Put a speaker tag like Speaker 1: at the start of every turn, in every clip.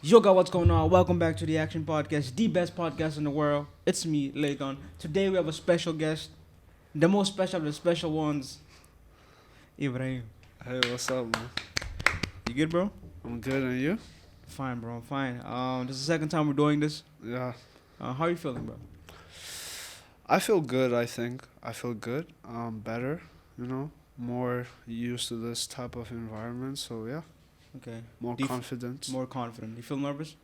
Speaker 1: Yo, guys, what's going on? Welcome back to the Action Podcast, the best podcast in the world. It's me, Legon. Today we have a special guest, the most special of the special ones, Ibrahim.
Speaker 2: Hey, what's up, man?
Speaker 1: You good, bro?
Speaker 2: I'm good, and you?
Speaker 1: Fine, bro. I'm fine. This is the second time we're doing this.
Speaker 2: Yeah.
Speaker 1: How are you feeling, bro?
Speaker 2: I feel good, I think. I feel good. Better, more used to this type of environment, so yeah,
Speaker 1: Okay.
Speaker 2: more
Speaker 1: Do you
Speaker 2: confident.
Speaker 1: More confident. You feel nervous?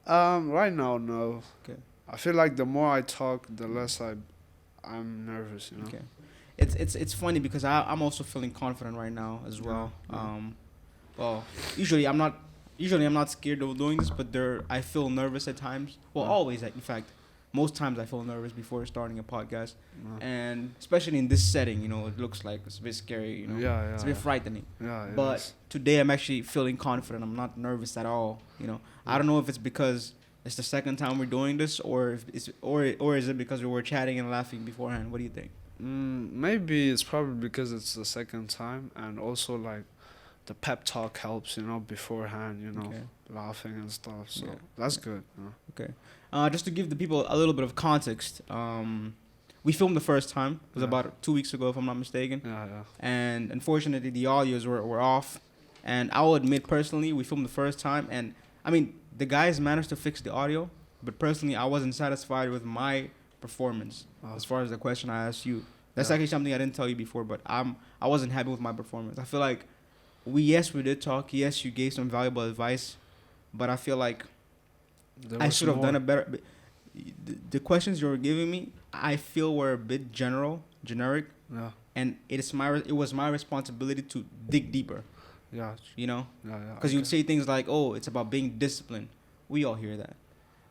Speaker 2: Right now, no.
Speaker 1: Okay.
Speaker 2: I feel like the more I talk, the less I'm nervous.
Speaker 1: Okay. It's funny because I'm also feeling confident right now as well.
Speaker 2: Yeah.
Speaker 1: Well, usually I'm not scared of doing this, but I feel nervous at times. Well,
Speaker 2: Yeah.
Speaker 1: always, in fact, most times I feel nervous before starting a podcast,
Speaker 2: Yeah.
Speaker 1: and especially in this setting, it looks like it's a bit scary,
Speaker 2: Yeah,
Speaker 1: it's a bit frightening.
Speaker 2: yeah, it
Speaker 1: But
Speaker 2: is.
Speaker 1: today I'm actually feeling confident. I'm not nervous at all. I don't know if it's because it's the second time we're doing this, or if it's or is it because we were chatting and laughing beforehand? What do you think?
Speaker 2: Maybe it's probably because it's the second time, and also like the pep talk helps, beforehand,
Speaker 1: Okay.
Speaker 2: laughing and stuff. So
Speaker 1: Yeah.
Speaker 2: that's good.
Speaker 1: Okay. Just to give the people a little bit of context, we filmed the first time. It was
Speaker 2: Yeah.
Speaker 1: about 2 weeks ago, if I'm not mistaken.
Speaker 2: Yeah.
Speaker 1: And unfortunately, the audios were off. And I will admit, personally, we filmed the first time. And, I mean, the guys managed to fix the audio. But personally, I wasn't satisfied with my performance as far as the question I asked you. That's
Speaker 2: Yeah.
Speaker 1: actually something I didn't tell you before, but I wasn't happy with my performance. I feel like we did talk. Yes, you gave some valuable advice. But I feel like
Speaker 2: There
Speaker 1: I
Speaker 2: was
Speaker 1: should have done
Speaker 2: more.
Speaker 1: a better. The questions you were giving me, I feel were a bit generic,
Speaker 2: Yeah,
Speaker 1: and it was my responsibility to dig deeper.
Speaker 2: yeah,
Speaker 1: Because you would say things like, "Oh, it's about being disciplined." We all hear that.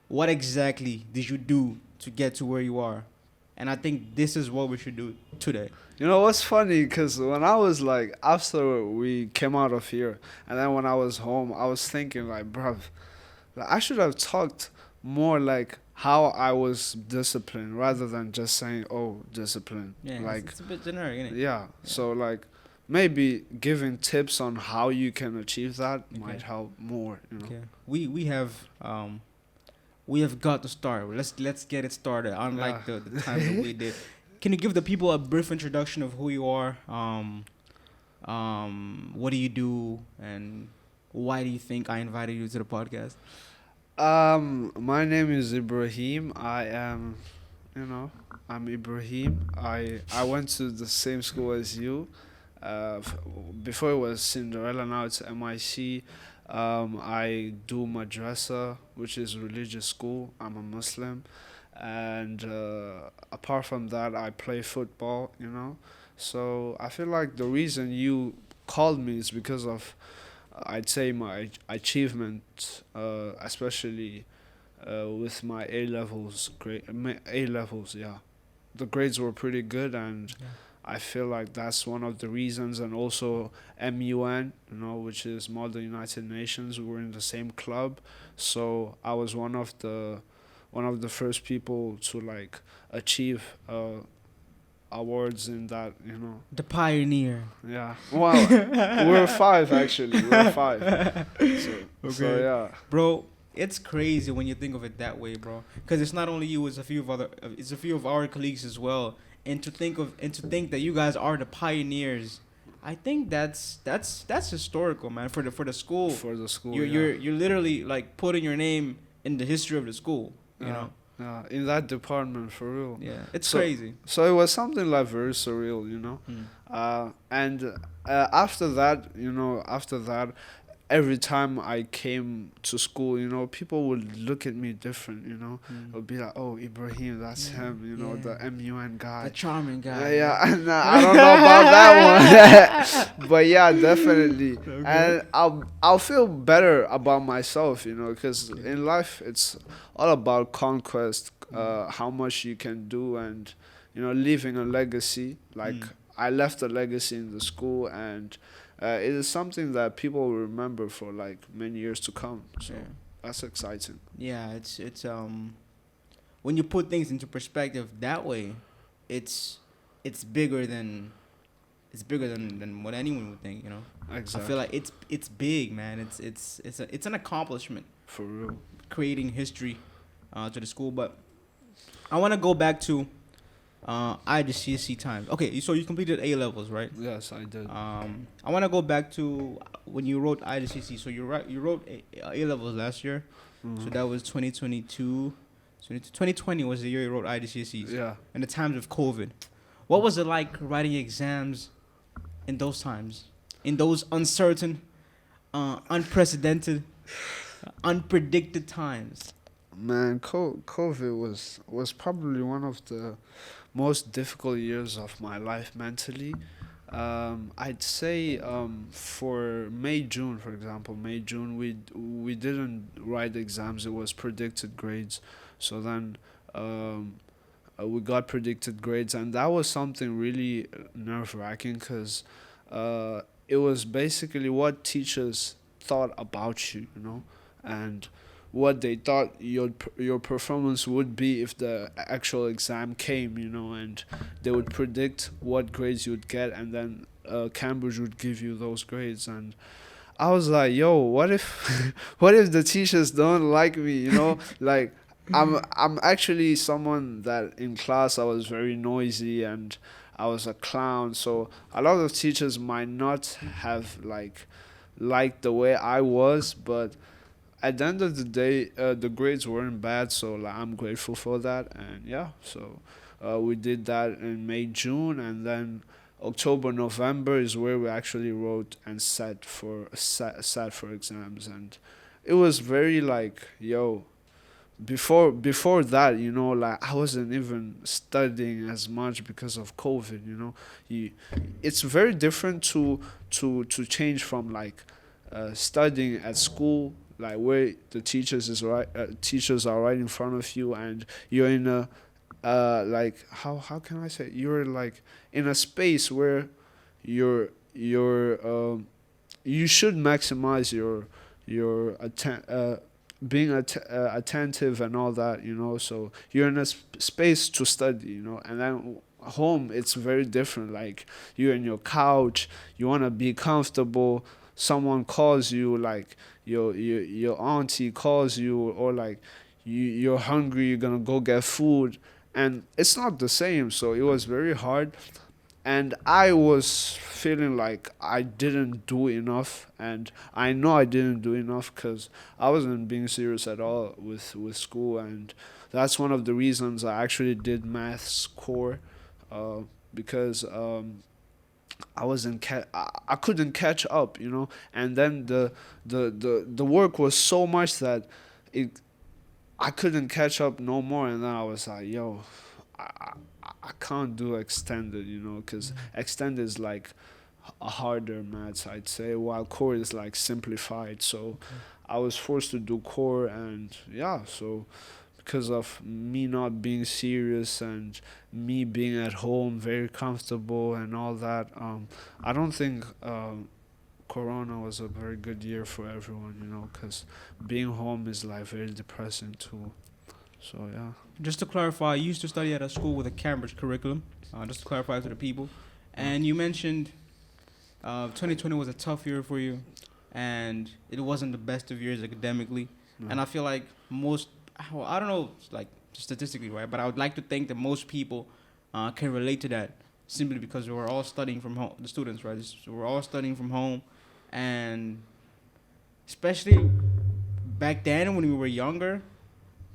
Speaker 1: What exactly did you do to get to where you are? And I think this is what we should do today.
Speaker 2: You know what's funny? Because when I was like, after we came out of here, and then when I was home, I was thinking like, bruv, like, I should have talked more like how I was disciplined rather than just saying, oh, discipline.
Speaker 1: Yeah,
Speaker 2: Like,
Speaker 1: it's a bit generic, isn't it?
Speaker 2: yeah. So like, maybe giving tips on how you can achieve that might
Speaker 1: Okay.
Speaker 2: help more.
Speaker 1: Okay. We have got to start. Let's get it started. Unlike
Speaker 2: Yeah.
Speaker 1: the time that we did. Can you give the people a brief introduction of who you are? What do you do, and why do you think I invited you to the podcast?
Speaker 2: My name is Ibrahim. You know, I'm Ibrahim. I went to the same school as you. Before it was Cinderella, now it's MIC. I do madrasa, which is religious school. I'm a Muslim, and apart from that, I play football. So I feel like the reason you called me is because of I'd say my achievement, especially with my A levels grade. A levels, yeah, the grades were pretty good, and
Speaker 1: Yeah.
Speaker 2: I feel like that's one of the reasons. And also MUN, which is Model United Nations. We were in the same club, so I was one of the first people to like achieve awards in that.
Speaker 1: The pioneer.
Speaker 2: Yeah. Well, we're five actually. We're five. So yeah.
Speaker 1: Bro, it's crazy when you think of it that way, bro. Because it's not only you; it's a few of our colleagues as well. And to think that you guys are the pioneers, I think that's historical, man. For the school,
Speaker 2: For the school.
Speaker 1: you're literally like putting your name in the history of the school. You
Speaker 2: Yeah.
Speaker 1: know,
Speaker 2: Yeah. In that department, for real.
Speaker 1: yeah, it's
Speaker 2: So-
Speaker 1: crazy.
Speaker 2: So it was something like very surreal. And after that, every time I came to school, people would look at me different. It would be like, oh, Ibrahim, that's
Speaker 1: Yeah,
Speaker 2: him, the
Speaker 1: yeah.
Speaker 2: MUN guy.
Speaker 1: The charming guy.
Speaker 2: Yeah, and I don't know about that one, but yeah, definitely.
Speaker 1: Okay.
Speaker 2: And I'll feel better about myself, because in life it's all about conquest, how much you can do, and leaving a legacy. Like
Speaker 1: Mm.
Speaker 2: I left a legacy in the school, and it is something that people will remember for like many years to come. So
Speaker 1: Yeah.
Speaker 2: that's exciting.
Speaker 1: Yeah, it's when you put things into perspective that way, it's it's bigger than it's bigger than what anyone would think. You know.
Speaker 2: Exactly.
Speaker 1: I feel like it's big, man. It's an accomplishment
Speaker 2: For real.
Speaker 1: creating history to the school. But I want to go back to IGCSE times. Okay, so you completed A levels, right?
Speaker 2: Yes, I did.
Speaker 1: I want to go back to when you wrote IGCSE. So you wrote A levels last year. So that was 2022. So 2020 was the year you wrote IGCSEs.
Speaker 2: Yeah.
Speaker 1: In the times of COVID. What was it like writing exams in those times? In those uncertain, unprecedented, unpredicted times?
Speaker 2: Man, COVID was probably one of the most difficult years of my life mentally. I'd say for May June, for example, May June we didn't write exams. It was predicted grades. So then we got predicted grades, and that was something really nerve wracking because it was basically what teachers thought about you, you know, and what they thought your performance would be if the actual exam came, you know, and they would predict what grades you'd get, and then Cambridge would give you those grades. And I was like, yo, what if what if the teachers don't like me, you know? Like I'm actually someone that in class I was very noisy and I was a clown, so a lot of teachers might not have liked the way I was, but at the end of the day, the grades weren't bad, so like, I'm grateful for that. And yeah, so we did that in May, June, and then October, November is where we actually wrote and sat for exams, and it was very like, yo. Before that, you know, like I wasn't even studying as much because of COVID. You know, it's very different to change from like studying at school, like where the teachers are right in front of you, and you're in a like how can I say, you're like in a space where you should maximize your being attentive and all that, you know. So you're in a space to study, you know, and then home it's very different. Like you're in your couch, you want to be comfortable, someone calls you, like your auntie calls you, or like you're hungry, you're gonna go get food, and it's not the same. So it was very hard, and I was feeling like I didn't do enough, and I know I didn't do enough because I wasn't being serious at all with school, and that's one of the reasons I actually did maths core, because I couldn't catch up, you know, and then the work was so much that I couldn't catch up no more, and then I was like, yo, I can't do extended, you know, because extended is like a harder maths, I'd say, while core is like simplified. So I was forced to do core, and yeah, so because of me not being serious and me being at home very comfortable and all that, I don't think Corona was a very good year for everyone, you know, because being home is like very depressing too. So yeah.
Speaker 1: Just to clarify, you used to study at a school with a Cambridge curriculum. Just to clarify to the people, and you mentioned 2020 was a tough year for you, and it wasn't the best of years academically.
Speaker 2: No.
Speaker 1: And I feel like most, I don't know, like statistically, right? But I would like to think that most people can relate to that simply because we're all studying from home. The students, right? So we're all studying from home, and especially back then when we were younger,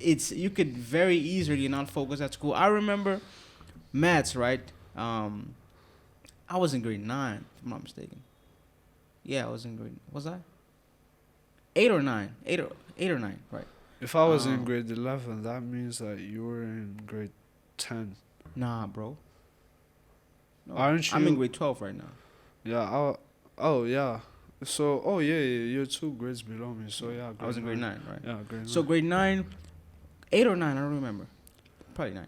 Speaker 1: you could very easily not focus at school. I remember maths, right? I was in grade 9, if I'm not mistaken. Yeah, I was in grade. Was I? 8 or 9? 8 or 9, right?
Speaker 2: If I was in grade 11, that means that you were in grade 10.
Speaker 1: Nah, bro. No,
Speaker 2: Aren't you?
Speaker 1: I'm in grade 12 right now.
Speaker 2: Yeah. Oh yeah. So yeah, you're 2 grades below me. So yeah.
Speaker 1: I was in grade 9, right?
Speaker 2: Yeah, grade 9.
Speaker 1: So grade 9, 8 or 9, I don't remember. Probably 9.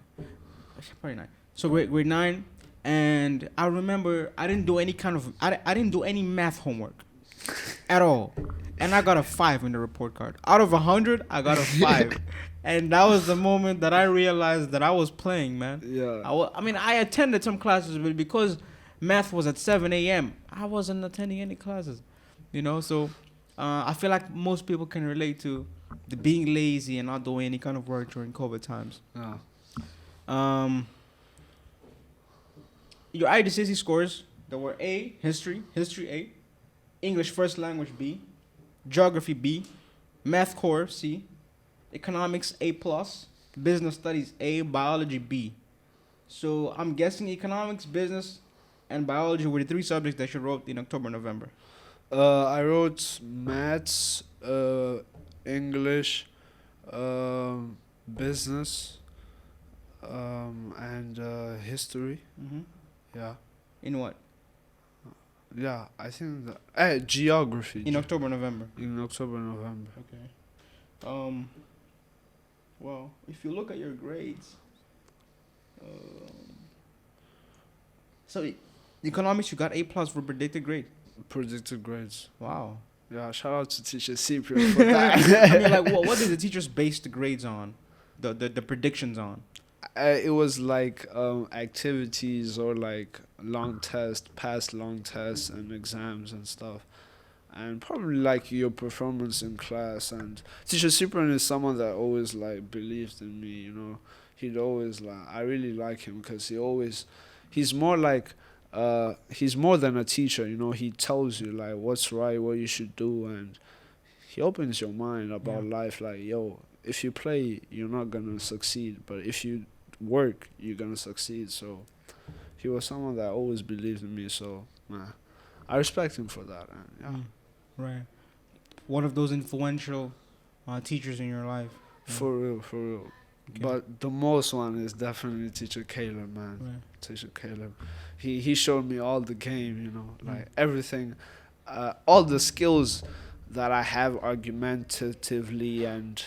Speaker 1: Probably 9. So grade 9, and I remember I didn't do any I didn't do any math homework at all. And I got a 5 in the report card. Out of 100, I got a 5. And that was the moment that I realized that I was playing, man.
Speaker 2: Yeah.
Speaker 1: I mean, I attended some classes, but because Math was at 7 a.m. I wasn't attending any classes. So I feel like most people can relate to the being lazy and not doing any kind of work during COVID times.
Speaker 2: Yeah.
Speaker 1: Um, your IGCSE scores that were A, history A, English first language B, geography B, math core C, economics A plus, business studies A, biology B. So I'm guessing economics, business, and biology were the three subjects that you wrote in October, November.
Speaker 2: I wrote maths, English, business, and history.
Speaker 1: Mm-hmm.
Speaker 2: Yeah.
Speaker 1: In what?
Speaker 2: Yeah, I think geography.
Speaker 1: In October, November.
Speaker 2: In October, November.
Speaker 1: Okay. Well, if you look at your grades, so economics you got A plus for predicted grade.
Speaker 2: Predicted grades.
Speaker 1: Wow.
Speaker 2: Yeah, shout out to teacher Cyprian for that.
Speaker 1: I mean, like, what did the teachers base the grades on? The predictions on?
Speaker 2: It was like activities or like past long tests and exams and stuff. And probably like your performance in class. And teacher Cyprian is someone that always like believed in me. He'd always like, I really like him because he's more like, he's more than a teacher. He tells you like what's right, what you should do, and he opens your mind about life. Like, yo, if you play, you're not gonna succeed, but if you work, you're gonna succeed. So he was someone that always believed in me. So I respect him for that. And, yeah.
Speaker 1: Right. One of those influential teachers in your life.
Speaker 2: For real. Okay. But the most one is definitely Teacher Caleb, man.
Speaker 1: Right.
Speaker 2: Teacher Caleb. He showed me all the game, like everything, all the skills that I have argumentatively and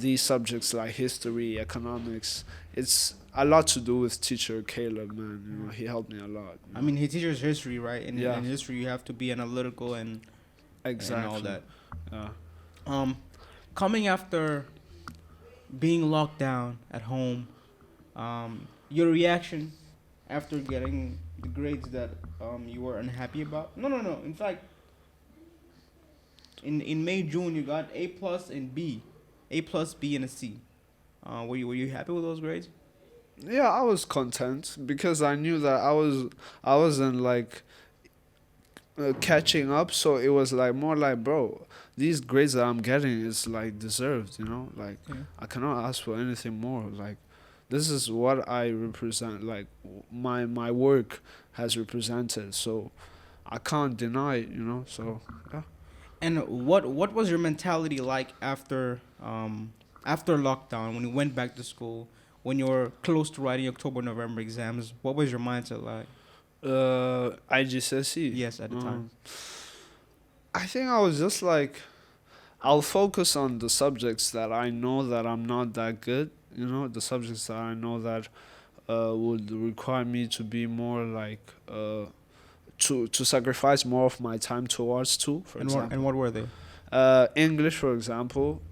Speaker 2: these subjects like history, economics. It's a lot to do with Teacher Caleb, man. He helped me a lot.
Speaker 1: I mean, he teaches history, right? And in history, you have to be analytical and all that.
Speaker 2: Yeah.
Speaker 1: Coming after being locked down at home, your reaction after getting the grades that you were unhappy about? No. In fact, in May, June, you got A plus and B, A plus, B, and a C. Were you happy with those grades?
Speaker 2: Yeah, I was content because I knew that I wasn't like catching up, so it was like more like, bro, these grades that I'm getting is like deserved, like I cannot ask for anything more. Like, this is what I represent, like my work has represented, so I can't deny it, so yeah.
Speaker 1: And what was your mentality like after lockdown, when you went back to school, when you were close to writing October, November exams? What was your mindset like?
Speaker 2: IGCSE?
Speaker 1: Yes, at the time.
Speaker 2: I think I was just like, I'll focus on the subjects that I know that I'm not that good, the subjects that I know that would require me to be more like, to sacrifice more of my time towards for example.
Speaker 1: And what were they?
Speaker 2: English, for example,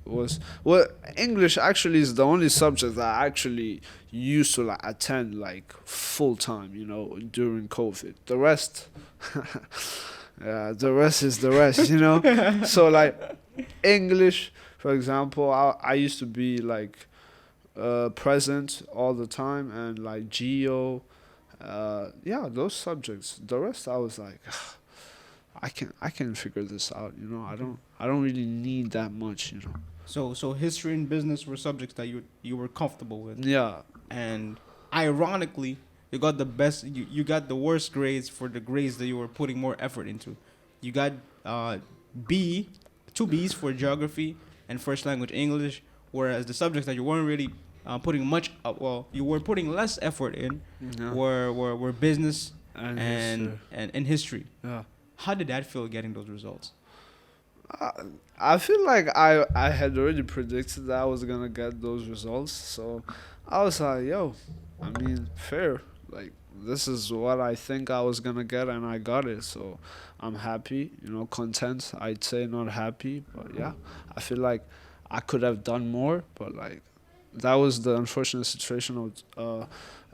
Speaker 2: English actually is the only subject that I actually used to like attend like full time, during COVID. The rest, the rest is the rest, So like English, for example, I used to be like present all the time, and like geo, those subjects. The rest I was like, I can figure this out, I don't really need that much,
Speaker 1: So history and business were subjects that you were comfortable with.
Speaker 2: Yeah.
Speaker 1: And ironically, you got the best. You got the worst grades for the grades that you were putting more effort into. You got two Bs for geography and first language English, whereas the subjects that you weren't really putting much. You were putting less effort in.
Speaker 2: Yeah.
Speaker 1: Were business
Speaker 2: and
Speaker 1: history.
Speaker 2: Yeah.
Speaker 1: How did that feel getting those results?
Speaker 2: I feel like I had already predicted that I was gonna get those results, so I was like, yo, I mean, fair. Like, this is what I think I was gonna get, and I got it, so I'm happy, content. I'd say not happy, but yeah, I feel like I could have done more, but like, that was the unfortunate situation of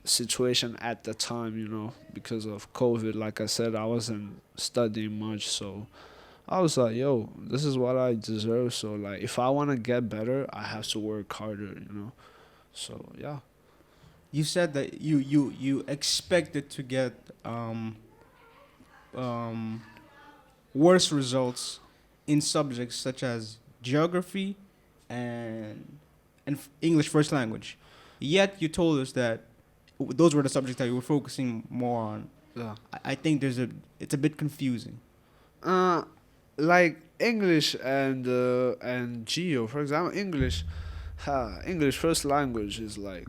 Speaker 2: situation at the time, because of COVID. Like I said, I wasn't studying much, so I was like, yo, this is what I deserve. So like, if I want to get better, I have to work harder. So yeah.
Speaker 1: You said that you expected to get um, worse results in subjects such as geography and English first language. Yet you told us that those were the subjects that you were focusing more on.
Speaker 2: Yeah.
Speaker 1: I think it's a bit confusing.
Speaker 2: Uh, like English and Geo, for example, English first language is like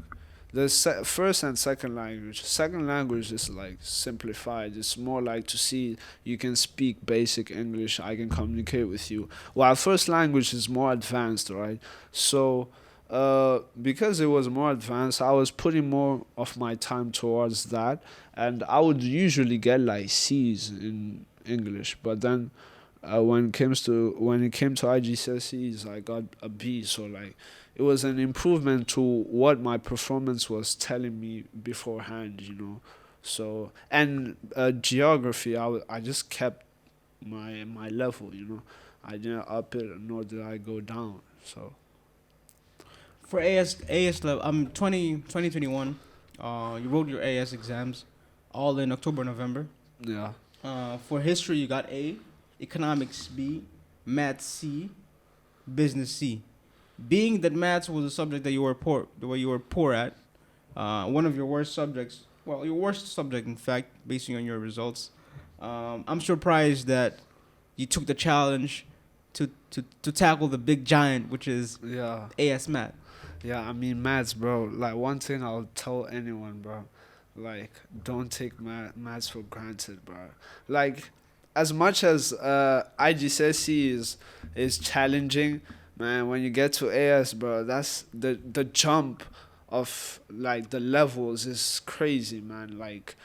Speaker 2: the first and second language. Second language is like simplified. It's more like to see you can speak basic English. I can communicate with you. While first language is more advanced, right? So. Because it was more advanced, I was putting more of my time towards that, and I would usually get like C's in English. But then, when it came to IGCSEs, I got a B. So like, it was an improvement to what my performance was telling me beforehand. So and geography, I just kept my level. I didn't up it nor did I go down. So
Speaker 1: For AS level, 2021. You wrote your AS exams, all in October, November.
Speaker 2: yeah.
Speaker 1: For history, you got A, economics B, math C, business C. Being that maths was a subject that you were poor at, one of your worst subjects. Well, your worst subject, in fact, basing on your results. I'm surprised that you took the challenge to tackle the big giant, which is
Speaker 2: Yeah.
Speaker 1: AS math.
Speaker 2: Yeah, I mean maths, bro. Like one thing I'll tell anyone, bro. Like don't take maths for granted, bro. Like as much as IGCSE is challenging, man. When you get to AS, bro, that's the jump of like the levels is crazy, man. Like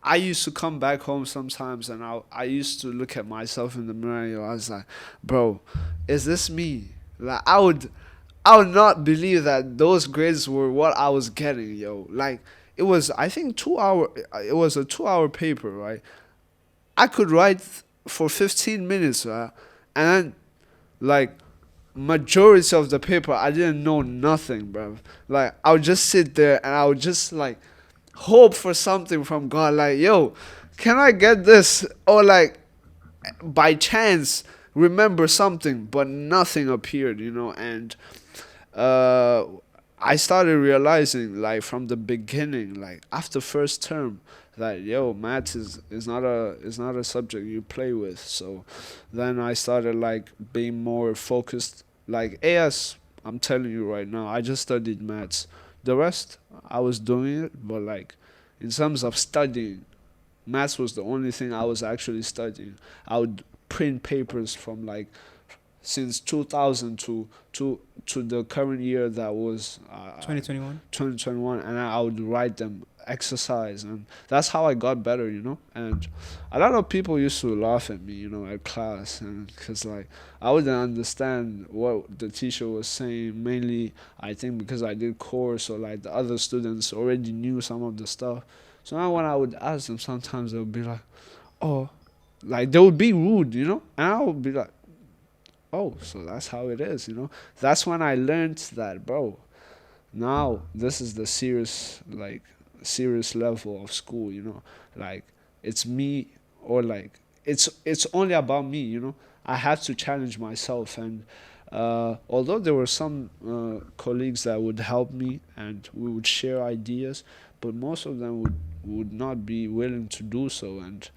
Speaker 2: I used to come back home sometimes, and I used to look at myself in the mirror. I was like, bro, is this me? Like I would not believe that those grades were what I was getting, yo. Like it was, I think 2 hour. It was a 2 hour paper, right? I could write for 15 minutes, right? And then like majority of the paper, I didn't know nothing, bro. Like I would just sit there and I would just like hope for something from God. Like, yo, can I get this? Or like by chance remember something, but nothing appeared. And uh, I started realizing, like from the beginning, like after first term, that yo, maths is not a subject you play with. So then I started like being more focused. Like AS, I'm telling you right now, I just studied maths. The rest, I was doing it, but like in terms of studying, maths was the only thing I was actually studying. I would print papers from like since 2000 to the current year that was
Speaker 1: 2021.
Speaker 2: 2021, and I would write them, exercise, and that's how I got better. And a lot of people used to laugh at me, at class, and because like I wouldn't understand what the teacher was saying, mainly I think because I did course, or like the other students already knew some of the stuff. So now when I would ask them, sometimes they would be like, oh, like they would be rude, and I would be like, oh, so that's how it is. That's when I learned that, bro, now this is the serious level of school. Like it's me, or like it's only about me. I have to challenge myself, and although there were some colleagues that would help me and we would share ideas, but most of them would not be willing to do so. And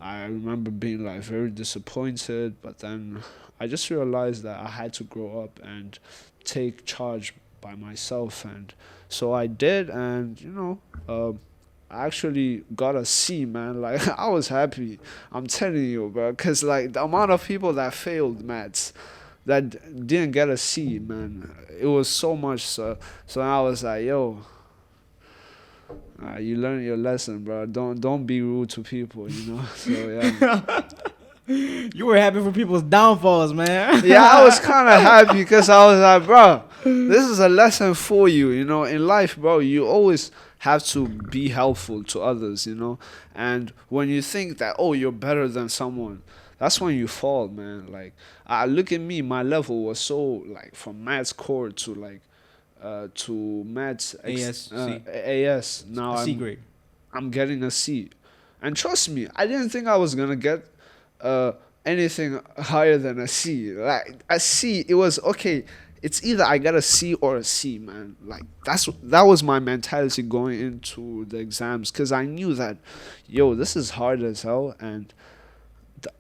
Speaker 2: I remember being like very disappointed, but then I just realized that I had to grow up and take charge by myself, and so I did. And I actually got a C, man. Like I was happy, I'm telling you, bro, because like the amount of people that failed maths that didn't get a C, man, it was so much. So I was like, yo, you learn your lesson, bro. Don't be rude to people. So yeah.
Speaker 1: You were happy for people's downfalls, man.
Speaker 2: Yeah, I was kind of happy because I was like, bro, This is a lesson for you, in life, bro. You always have to be helpful to others, and when you think that, oh, you're better than someone, that's when you fall, man. Like, look at me, my level was so, like, from maths core to, like, to maths
Speaker 1: ASC,
Speaker 2: AS.
Speaker 1: a
Speaker 2: Now
Speaker 1: C
Speaker 2: i'm
Speaker 1: grade.
Speaker 2: i'm getting a C, and trust me, I didn't think I was gonna get uh anything higher than a C. Like, a C, it was okay. It's either I got a C or a C, man. Like, that was my mentality going into the exams, because I knew that, yo, this is hard as hell, and th-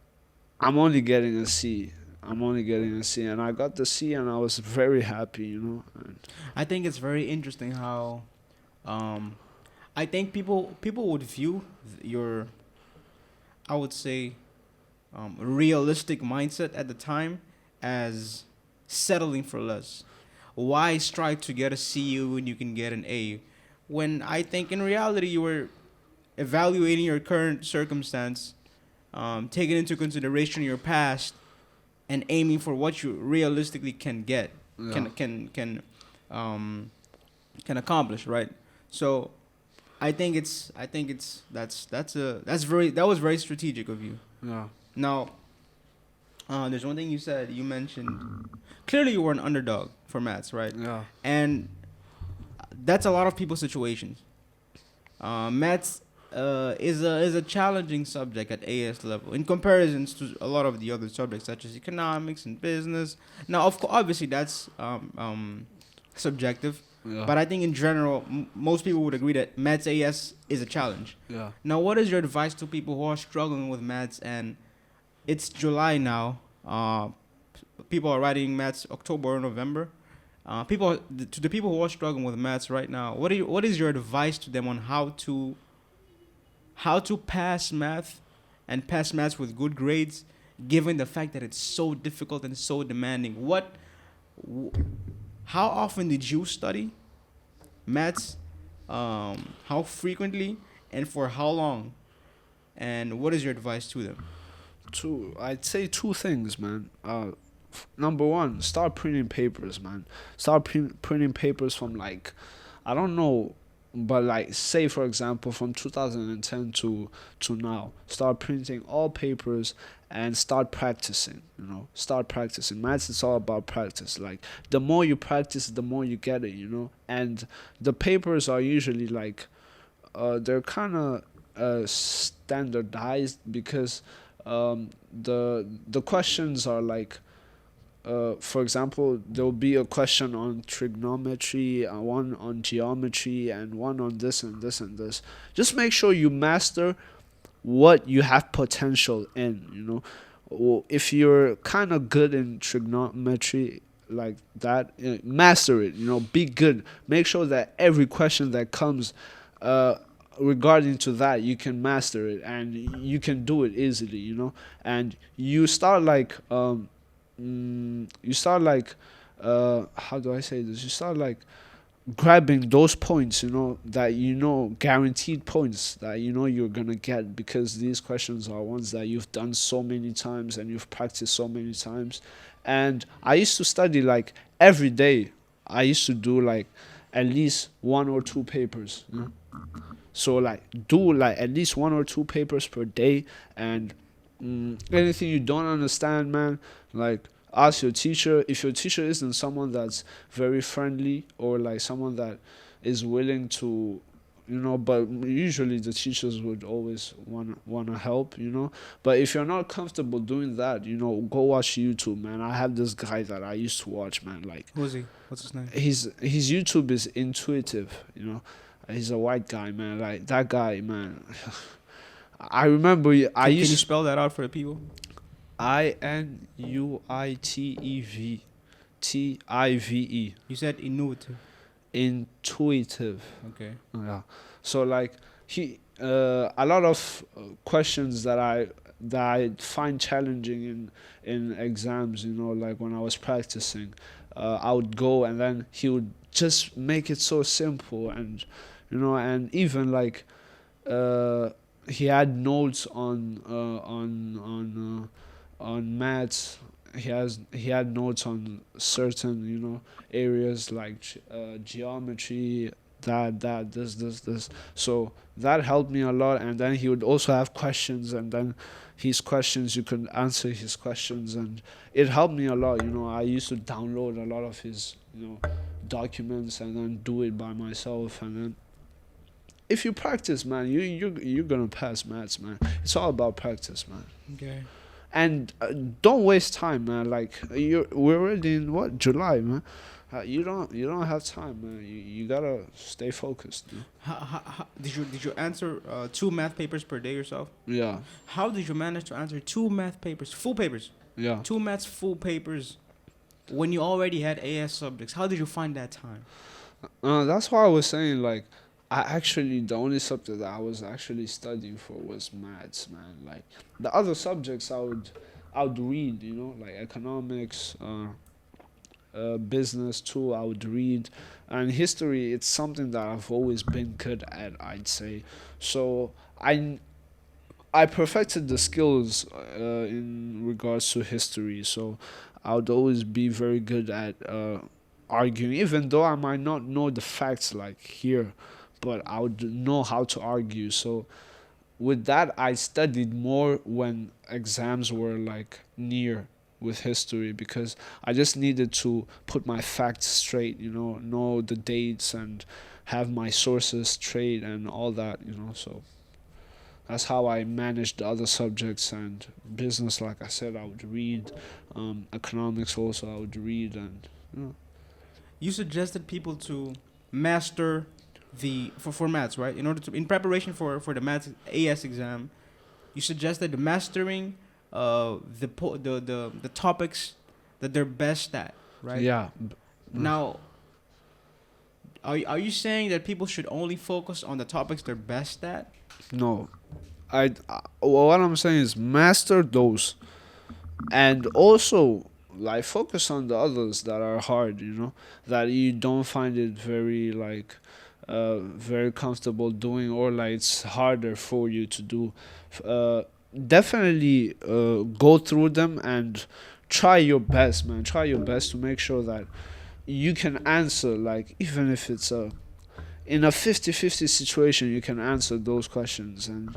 Speaker 2: I'm only getting a C. I'm only getting a C, and I got the C, and I was very happy, And
Speaker 1: I think it's very interesting how, um, I think people would view your, I would say, realistic mindset at the time as settling for less. Why strive to get a C when you can get an A? When I think in reality you were evaluating your current circumstance, taking into consideration your past, and aiming for what you realistically can get,
Speaker 2: yeah,
Speaker 1: can can accomplish, right? So I think it's that was very strategic of you.
Speaker 2: yeah,
Speaker 1: Now, there's one thing you said. You mentioned clearly you were an underdog for maths, right?
Speaker 2: yeah,
Speaker 1: And that's a lot of people's situations. Maths is a challenging subject at AS level in comparisons to a lot of the other subjects such as economics and business. Now, obviously, that's subjective,
Speaker 2: yeah,
Speaker 1: but I think in general, most people would agree that maths AS is a challenge.
Speaker 2: yeah.
Speaker 1: Now, what is your advice to people who are struggling with maths? And it's July now. People are writing maths October or November. To the people who are struggling with maths right now, what is your advice to them on how to pass math and pass maths with good grades, given the fact that it's so difficult and so demanding? Wh- how often did you study maths? How frequently and for how long? And what is your advice to them?
Speaker 2: I'd say two things, man. Number one, start printing papers, man. Start printing papers from, like, I don't know, but, like, say for example from 2010 to now. Start printing all papers and start practicing. Start practicing. Maths is all about practice. Like, the more you practice, the more you get it. And the papers are usually, like, they're kind of standardized, because the questions are, like, for example, there'll be a question on trigonometry, one on geometry, and one on this and this and this. Just make sure you master what you have potential in. If you're kind of good in trigonometry, like that, master it. Be good. Make sure that every question that comes uh, regarding to that, you can master it, and you can do it easily. And you start, like, how do I say this? You start, like, grabbing those points, that, guaranteed points that you're gonna get, because these questions are ones that you've done so many times and you've practiced so many times. And I used to study, like, every day. I used to do, like, at least one or two papers. So, like, do, like, at least one or two papers per day, and anything you don't understand, man, like, ask your teacher. If your teacher isn't someone that's very friendly, or, like, someone that is willing to, but usually the teachers would always wanna help. But if you're not comfortable doing that, go watch YouTube, man. I have this guy that I used to watch, man. Like,
Speaker 1: Who's he? What's his name?
Speaker 2: his YouTube is intuitive. He's a white guy, man. Like, that guy, man. I remember I
Speaker 1: Can you
Speaker 2: used
Speaker 1: spell that out for the people?
Speaker 2: INUITEVTIVE.
Speaker 1: You said innovative.
Speaker 2: Intuitive.
Speaker 1: Okay.
Speaker 2: Yeah. So, like, he a lot of questions that I find challenging in exams. Like, when I was practicing, I would go, and then he would just make it so simple, and even, like, he had notes on maths he had notes on certain areas like geometry, this. So that helped me a lot. And then he would also have questions, and then his questions, you could answer his questions, and it helped me a lot. I used to download a lot of his documents and then do it by myself. And then if you practice, man, you're gonna pass maths, man. It's all about practice, man.
Speaker 1: Okay.
Speaker 2: And don't waste time, man. Like we're already in what, July, man. You don't have time, man. You gotta stay focused.
Speaker 1: How, did you answer 2 math papers per day yourself?
Speaker 2: Yeah,
Speaker 1: How did you manage to answer 2 math papers, full papers,
Speaker 2: yeah.
Speaker 1: 2 maths full papers, when you already had AS subjects? How did you find that time?
Speaker 2: That's why I was saying, like, the only subject that I was actually studying for was maths, man. Like the other subjects I would read, like economics, business too. I would read, and history. It's something that I've always been good at, I'd say. So I perfected the skills in regards to history. So I would always be very good at arguing, even though I might not know the facts like here, but I would know how to argue. So with that, I studied more when exams were like near with history, because I just needed to put my facts straight, know the dates and have my sources straight and all that, So that's how I managed the other subjects. And business, like I said, I would read. Economics also I would read, and
Speaker 1: You suggested people to master for maths, right? In preparation for the maths AS exam, you suggested mastering the topics that they're best at, right?
Speaker 2: yeah.
Speaker 1: Now, are you saying that people should only focus on the topics they're best at?
Speaker 2: No, what I'm saying is master those, and also like focus on the others that are hard. That you don't find it very comfortable doing, or like it's harder for you to do. Definitely go through them and try your best, man. Try your best to make sure that you can answer, like, even if it's in a 50-50 situation, you can answer those questions. And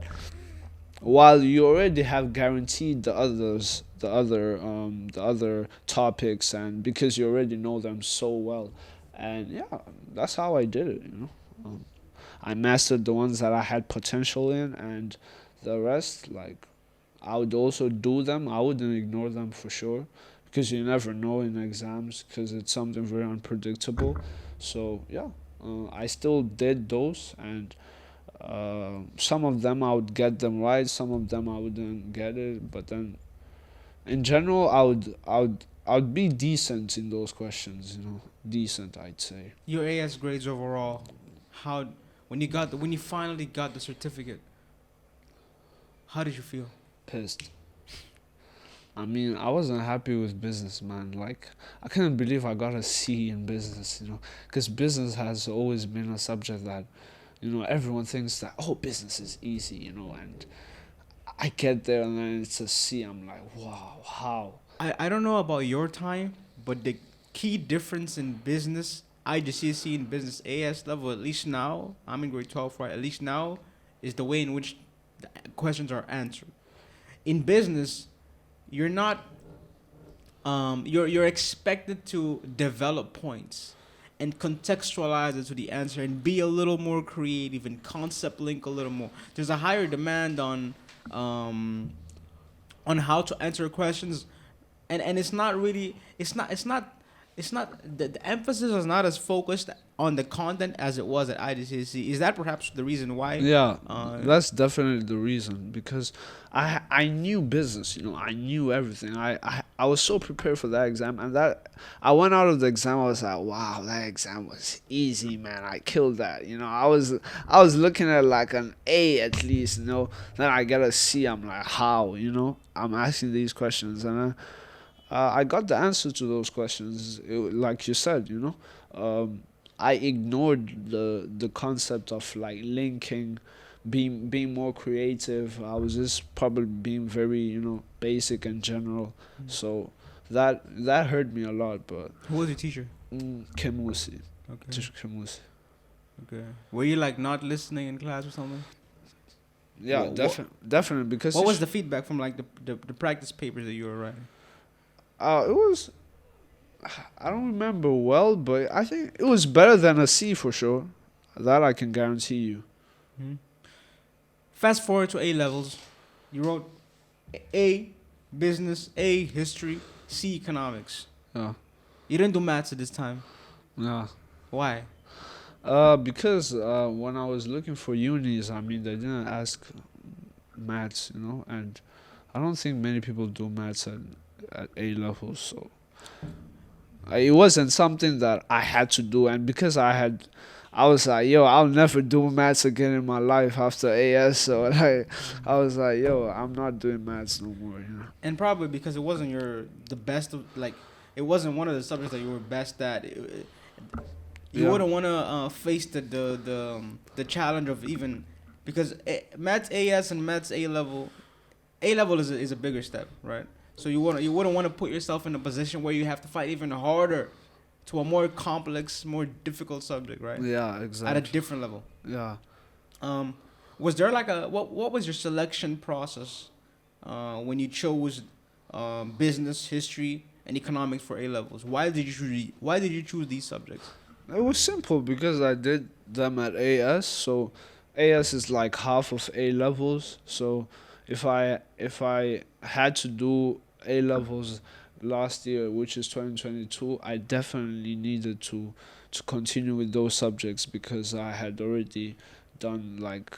Speaker 2: while you already have guaranteed the other topics, and because you already know them so well. And yeah, that's how I did it. I mastered the ones that I had potential in, and the rest, like, I would also do them. I wouldn't ignore them for sure, because you never know in exams, because it's something very unpredictable. So yeah, I still did those, and some of them I would get them right, some of them I wouldn't get it. But then, in general, I would be decent in those questions. Decent, I'd say.
Speaker 1: Your AS grades overall, how when you finally got the certificate, how did you feel?
Speaker 2: Pissed. I mean, I wasn't happy with business, man. Like, I couldn't believe I got a C in business, because business has always been a subject that, everyone thinks that, oh, business is easy, and I get there and then it's a C. I'm like, wow, how?
Speaker 1: I don't know about your time, but the key difference in business, IGCSE in business AS level, at least now, I'm in grade 12, right? At least now, is the way in which the questions are answered. In business, you're not, you're expected to develop points and contextualize it to the answer and be a little more creative and concept link a little more. There's a higher demand on how to answer questions, and it's not really the emphasis is not as focused on the content as it was at IGCSE. Is that perhaps the reason why?
Speaker 2: Yeah, that's definitely the reason, because I knew business, I knew everything. I was so prepared for that exam, and that I went out of the exam, I was like, wow, that exam was easy, man. I killed that. I was looking at like an A at least, then I get a C. I'm like, how? I'm asking these questions, and I got the answer to those questions. Like you said, I ignored the concept of like linking, being more creative. I was just probably being very basic and general. So that hurt me a lot. But
Speaker 1: Who was your teacher?
Speaker 2: Kemusi,
Speaker 1: Okay.
Speaker 2: teacher Kemusi.
Speaker 1: Okay. Were you like not listening in class or something?
Speaker 2: Yeah, definitely because
Speaker 1: What was the feedback from like the practice papers that you were writing?
Speaker 2: it was. I don't remember well, but I think it was better than a C for sure. That I can guarantee you.
Speaker 1: Hmm. Fast forward to A levels. You wrote A business, A history, C economics.
Speaker 2: Yeah,
Speaker 1: You didn't do maths at this time.
Speaker 2: yeah.
Speaker 1: Why?
Speaker 2: Because when I was looking for unis, I mean, they didn't ask maths, and I don't think many people do maths at A levels, so it wasn't something that I had to do, and because I was like, yo, I'll never do maths again in my life after AS, so like, I was like, yo, I'm not doing maths no more.
Speaker 1: And probably because it wasn't the best of like it wasn't one of the subjects that you were best at. You
Speaker 2: Yeah.
Speaker 1: wouldn't want to face the challenge of even because maths AS and maths A level is a bigger step, right? So you wouldn't want to put yourself in a position where you have to fight even harder to a more complex, more difficult subject, right?
Speaker 2: Yeah,
Speaker 1: At a
Speaker 2: exactly.
Speaker 1: different level.
Speaker 2: Yeah.
Speaker 1: Was there like what was your selection process when you chose business, history, and economics for A levels? Why did you choose these subjects?
Speaker 2: It was simple because I did them at AS, so AS is like half of A levels. So if I had to do A levels last year, which is 2022, I definitely needed to continue with those subjects because I had already done like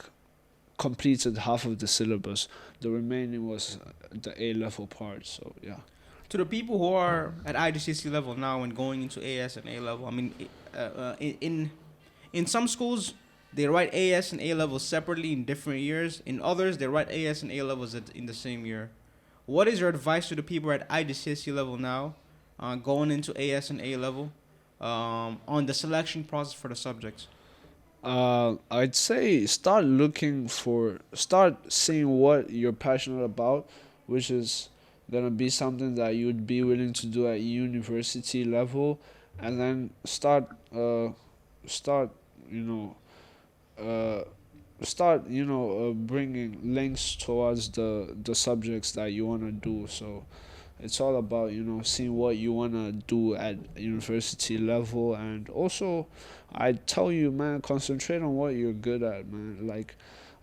Speaker 2: completed half of the syllabus. The remaining was the A level part. So yeah.
Speaker 1: To the people who are at IGCSE level now and going into AS and A level, I mean, in some schools they write AS and A levels separately in different years. In others, they write AS and A levels in the same year. What is your advice to the people at IGCSE level now, going into AS and A level, on the selection process for the subjects?
Speaker 2: I'd say start seeing what you're passionate about, which is gonna be something that you'd be willing to do at university level, and then start, you know, uh, bringing links towards the subjects that you wanna do. So it's all about seeing what you wanna do at university level, and also I tell you, man, concentrate on what you're good at, man. Like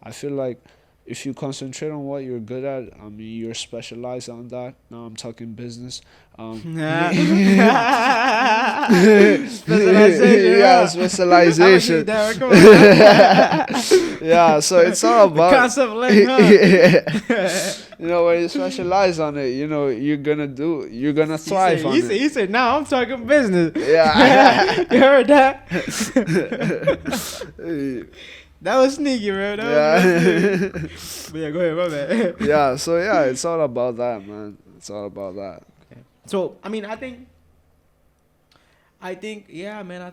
Speaker 2: I feel like if you concentrate on what you're good at, I mean you're specialized on that. Now I'm talking business.
Speaker 1: Specialization,
Speaker 2: Yeah,
Speaker 1: huh?
Speaker 2: specialization.
Speaker 1: Derek, come on.
Speaker 2: Yeah, so it's all
Speaker 1: The
Speaker 2: about
Speaker 1: concept link, huh?
Speaker 2: when you specialize on it, you're gonna thrive on it.
Speaker 1: He said, now I'm talking business.
Speaker 2: Yeah.
Speaker 1: You heard that? That was sneaky, bro. That was sneaky. But yeah, go ahead, my bad.
Speaker 2: Yeah, so yeah, it's all about that, man. It's all about that.
Speaker 1: So, I mean, yeah, man,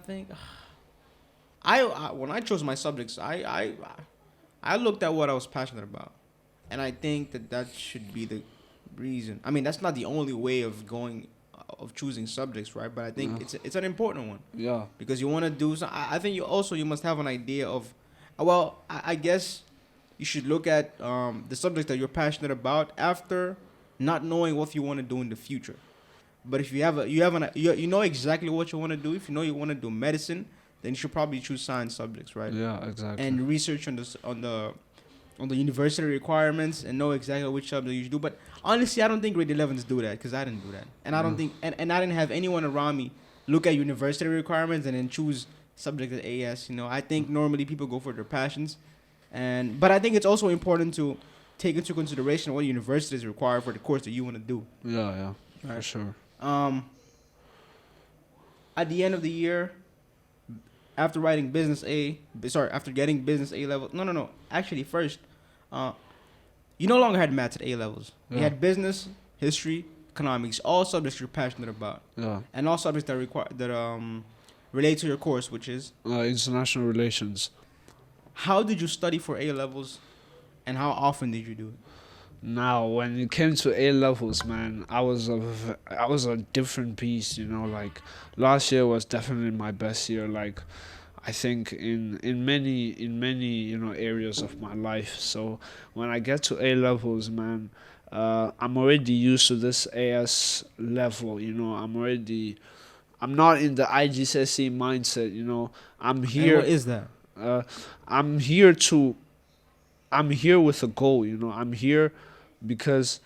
Speaker 1: I when I chose my subjects, I looked at what I was passionate about, and I think that should be the reason. I mean, that's not the only way of choosing subjects, right? But I think it's an important one
Speaker 2: Yeah.
Speaker 1: because you want to do. So I think you must have an idea of, well, I guess you should look at the subjects that you're passionate about after not knowing what you want to do in the future. But if you know exactly what you want to do. If you know you want to do medicine, then you should probably choose science subjects, right?
Speaker 2: Yeah, exactly.
Speaker 1: And research on the university requirements and know exactly which subject you should do. But honestly, I don't think grade 11s do that because I didn't do that, and I don't think and I didn't have anyone around me look at university requirements and then choose subjects at AS. I think normally people go for their passions, but I think it's also important to take into consideration what universities require for the course that you want to do.
Speaker 2: Yeah, for
Speaker 1: Right.
Speaker 2: sure.
Speaker 1: At the end of the year, after getting business A level. No. Actually, first, you no longer had maths at A levels. You
Speaker 2: Yeah.
Speaker 1: had business, history, economics, all subjects you're passionate about,
Speaker 2: Yeah.
Speaker 1: and all subjects that relate to your course, which is.
Speaker 2: International relations.
Speaker 1: How did you study for A levels, and how often did you do it?
Speaker 2: Now, when it came to A levels, man, I was a different beast. Like last year was definitely my best year. Like I think in many areas of my life. So when I get to A levels, man, I'm already used to this AS level. I'm not in the IGCSE mindset. I'm
Speaker 1: And what
Speaker 2: here.
Speaker 1: is that?
Speaker 2: Uh, I'm here to. I'm here with a goal. I'm here because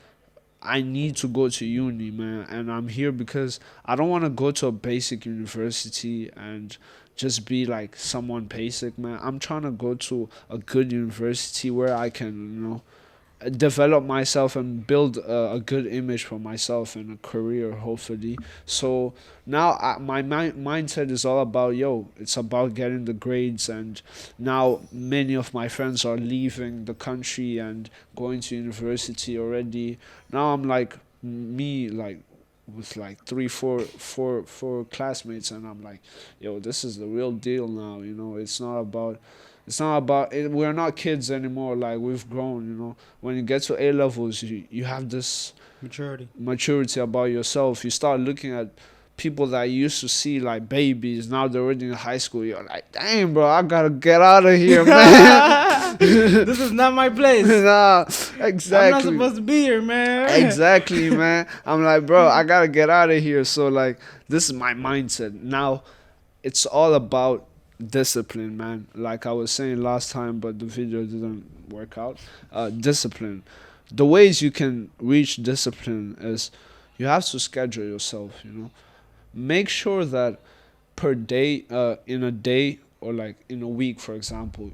Speaker 2: I need to go to uni, man, and I'm here because I don't want to go to a basic university and just be like someone basic, man. I'm trying to go to a good university where I can, develop myself and build a good image for myself and a career, hopefully. So now my mindset is all about, it's about getting the grades. And now many of my friends are leaving the country and going to university already. Now I'm like me, like with like three four classmates, and I'm like, this is the real deal now. It's not about it. We're not kids anymore. Like we've grown. When you get to A levels, you have this
Speaker 1: Maturity.
Speaker 2: maturity about yourself. You start looking at people that you used to see like babies. Now they're already in high school. You're like, damn, bro, I gotta get out of here, man.
Speaker 1: This is not my place.
Speaker 2: Nah,
Speaker 1: I'm not
Speaker 2: exactly.
Speaker 1: supposed to be here, man.
Speaker 2: Exactly, man. I'm like, bro, I gotta get out of here. So like, this is my mindset now. It's all about discipline, man. Like I was saying last time, but the video didn't work out. Discipline. The ways you can reach discipline is you have to schedule yourself. Make sure that per day, in a day or like in a week, for example,